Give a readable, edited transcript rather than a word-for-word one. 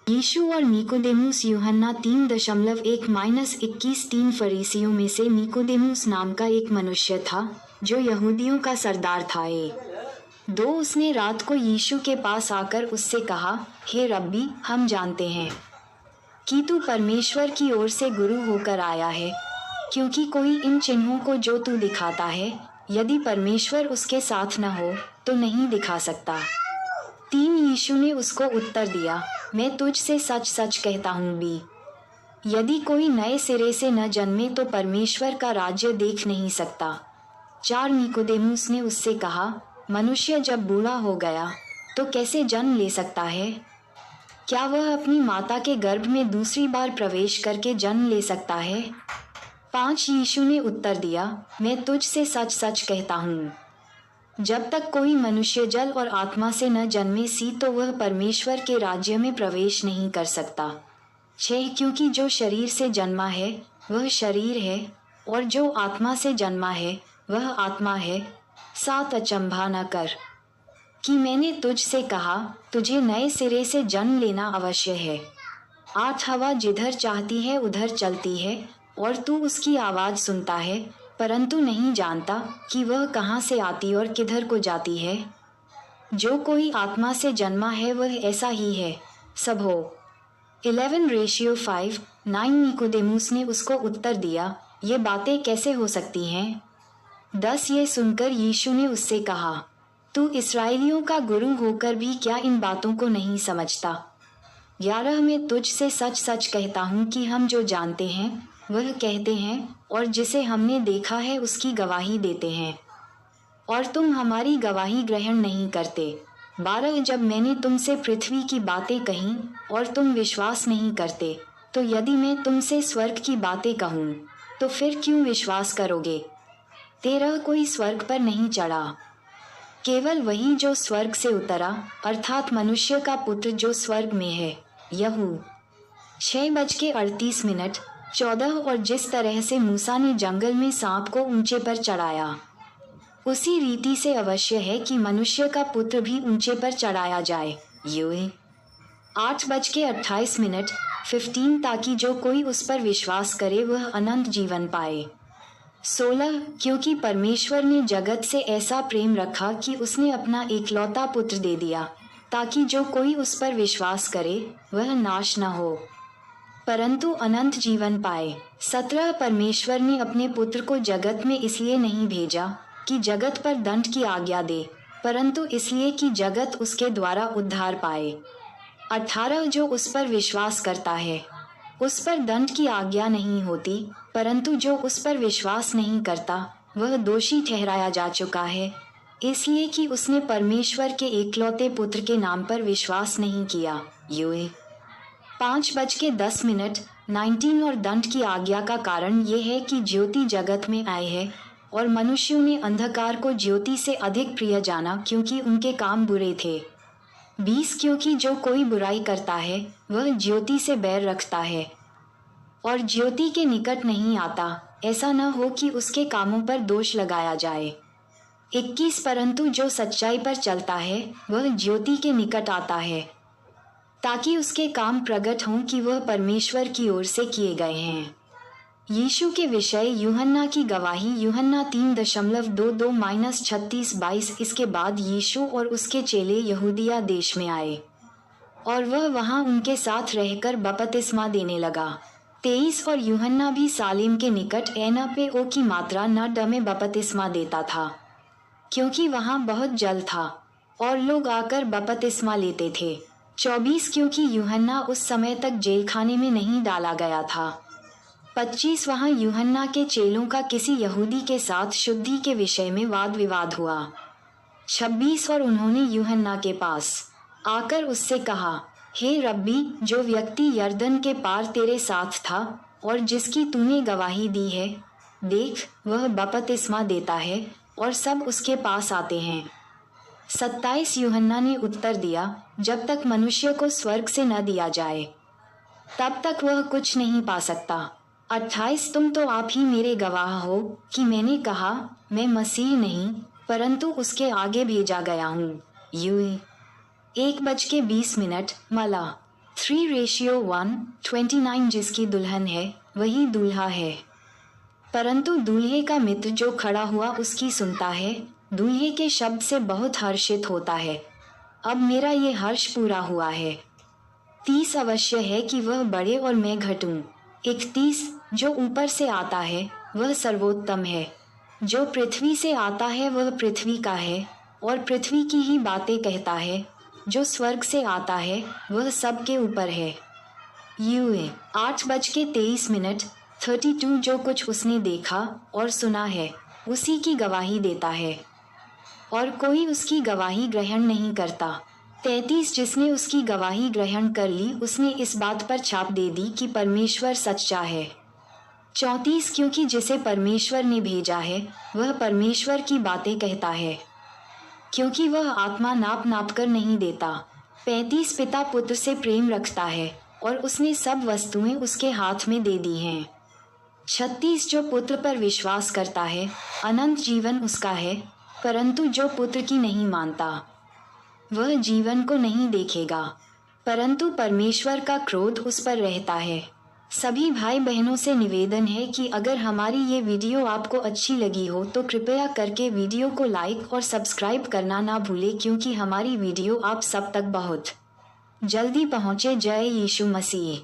यीशु और निकोदेमुस। यूहन्ना 3:1-21। 3 फरीसियों में से निकोदेमुस नाम का एक मनुष्य था जो यहूदियों का सरदार था। 2 उसने रात को यीशु के पास आकर उससे कहा, हे रब्बी, हम जानते हैं कि तू परमेश्वर की ओर से गुरु होकर आया है, क्योंकि कोई इन चिन्हों को जो तू दिखाता है, यदि परमेश्वर उसके साथ न हो तो नहीं दिखा सकता। 3 यीशु ने उसको उत्तर दिया, मैं तुझसे सच सच कहता हूँ भी, यदि कोई नए सिरे से न जन्मे तो परमेश्वर का राज्य देख नहीं सकता। 4 निकोदेमुस ने उससे कहा, मनुष्य जब बूढ़ा हो गया तो कैसे जन्म ले सकता है? क्या वह अपनी माता के गर्भ में दूसरी बार प्रवेश करके जन्म ले सकता है? 5 यीशु ने उत्तर दिया, मैं तुझसे सच सच कहता हूँ, जब तक कोई मनुष्य जल और आत्मा से न जन्मे सी तो वह परमेश्वर के राज्य में प्रवेश नहीं कर सकता। 6 क्योंकि जो शरीर से जन्मा है वह शरीर है, और जो आत्मा से जन्मा है वह आत्मा है। 7 अचंभा न कर कि मैंने तुझसे कहा, तुझे नए सिरे से जन्म लेना अवश्य है। 8 हवा जिधर चाहती है उधर चलती है, और तू उसकी आवाज़ सुनता है, परंतु नहीं जानता कि वह कहाँ से आती और किधर को जाती है। जो कोई आत्मा से जन्मा है वह ऐसा ही है सब हो। 11:5 9 निकोदेमुस ने उसको उत्तर दिया, ये बातें कैसे हो सकती हैं? 10 ये सुनकर यीशु ने उससे कहा, तू इस्राएलियों का गुरु होकर भी क्या इन बातों को नहीं समझता? 11 मैं तुझसे सच सच कहता हूँ कि हम जो जानते हैं वह कहते हैं, और जिसे हमने देखा है उसकी गवाही देते हैं, और तुम हमारी गवाही ग्रहण नहीं करते। 12 जब मैंने तुमसे पृथ्वी की बातें कहीं और तुम विश्वास नहीं करते, तो यदि मैं तुमसे स्वर्ग की बातें कहूँ तो फिर क्यों विश्वास करोगे? 13 कोई स्वर्ग पर नहीं चढ़ा, केवल वही जो स्वर्ग से उतरा, अर्थात मनुष्य का पुत्र जो स्वर्ग में है। यहू 6:38 14 और जिस तरह से मूसा ने जंगल में सांप को ऊंचे पर चढ़ाया, उसी रीति से अवश्य है कि मनुष्य का पुत्र भी ऊंचे पर चढ़ाया जाए। यूं 8:28 15 ताकि जो कोई उस पर विश्वास करे वह अनंत जीवन पाए। 16 क्योंकि परमेश्वर ने जगत से ऐसा प्रेम रखा कि उसने अपना एकलौता पुत्र दे दिया, ताकि जो कोई उस पर विश्वास करे वह नाश न हो परंतु अनंत जीवन पाए। 17 परमेश्वर ने अपने पुत्र को जगत में इसलिए नहीं भेजा कि जगत पर दंड की आज्ञा दे, परंतु इसलिए कि जगत उसके द्वारा उद्धार पाए। 18 जो उस पर विश्वास करता है उस पर दंड की आज्ञा नहीं होती, परंतु जो उस पर विश्वास नहीं करता वह दोषी ठहराया जा चुका है, इसलिए कि उसने परमेश्वर के एकलौते पुत्र के नाम पर विश्वास नहीं किया। यूं 5:10 19 और दंड की आज्ञा का कारण ये है कि ज्योति जगत में आए है, और मनुष्यों ने अंधकार को ज्योति से अधिक प्रिय जाना क्योंकि उनके काम बुरे थे। 20 क्योंकि जो कोई बुराई करता है वह ज्योति से बैर रखता है और ज्योति के निकट नहीं आता, ऐसा न हो कि उसके कामों पर दोष लगाया जाए। 21 परंतु जो सच्चाई पर चलता है वह ज्योति के निकट आता है, ताकि उसके काम प्रकट हों कि वह परमेश्वर की ओर से किए गए हैं। यीशु के विषय यूहन्ना की गवाही। यूहन्ना 3:22-36-22 इसके बाद यीशु और उसके चेले यहूदिया देश में आए, और वह वहां उनके साथ रहकर बपतिस्मा देने लगा। 23 और यूहन्ना भी सालेम के निकट एना पे ओ की मात्रा नड में बपतिस्मा देता था, क्योंकि वहां बहुत जल था और लोग आकर बपतिस्मा लेते थे। 24 क्योंकि यूहन्ना उस समय तक जेल खाने में नहीं डाला गया था। 25 वहां यूहन्ना के चेलों का किसी यहूदी के साथ शुद्धि के विषय में वाद विवाद हुआ। 26 और उन्होंने यूहन्ना के पास आकर उससे कहा, हे रब्बी, जो व्यक्ति यरदन के पार तेरे साथ था और जिसकी तूने गवाही दी है, देख वह बपतिस्मा देता है और सब उसके पास आते हैं। 27 यूहन्ना ने उत्तर दिया, जब तक मनुष्य को स्वर्ग से न दिया जाए तब तक वह कुछ नहीं पा सकता। 28 तुम तो आप ही मेरे गवाह हो कि मैंने कहा, मैं मसीह नहीं परंतु उसके आगे भेजा गया हूँ। यूं 1:20 मला 3:1, 29 जिसकी दुल्हन है वही दूल्हा है। परंतु दूल्हे का मित्र जो खड़ा हुआ उसकी सुनता है, दूल्हे के शब्द से बहुत हर्षित होता है। अब मेरा ये हर्ष पूरा हुआ है। 30 अवश्य है कि वह बढ़े और मैं घटूं। 31 जो ऊपर से आता है वह सर्वोत्तम है। जो पृथ्वी से आता है वह पृथ्वी का है और पृथ्वी की ही बातें कहता है। जो स्वर्ग से आता है वह सबके ऊपर है। यूए 8:23, 32 जो कुछ उसने देखा और सुना है उसी की गवाही देता है और कोई उसकी गवाही ग्रहण नहीं करता। 33 जिसने उसकी गवाही ग्रहण कर ली उसने इस बात पर छाप दे दी कि परमेश्वर सच्चा है। 34 क्योंकि जिसे परमेश्वर ने भेजा है वह परमेश्वर की बातें कहता है, क्योंकि वह आत्मा नाप नाप कर नहीं देता। 35 पिता पुत्र से प्रेम रखता है और उसने सब वस्तुएं उसके हाथ में दे दी हैं। 36 जो पुत्र पर विश्वास करता है अनंत जीवन उसका है, परंतु जो पुत्र की नहीं मानता वह जीवन को नहीं देखेगा, परंतु परमेश्वर का क्रोध उस पर रहता है। सभी भाई बहनों से निवेदन है कि अगर हमारी ये वीडियो आपको अच्छी लगी हो तो कृपया करके वीडियो को लाइक और सब्सक्राइब करना ना भूलें, क्योंकि हमारी वीडियो आप सब तक बहुत जल्दी पहुँचे। जय यीशु मसीह।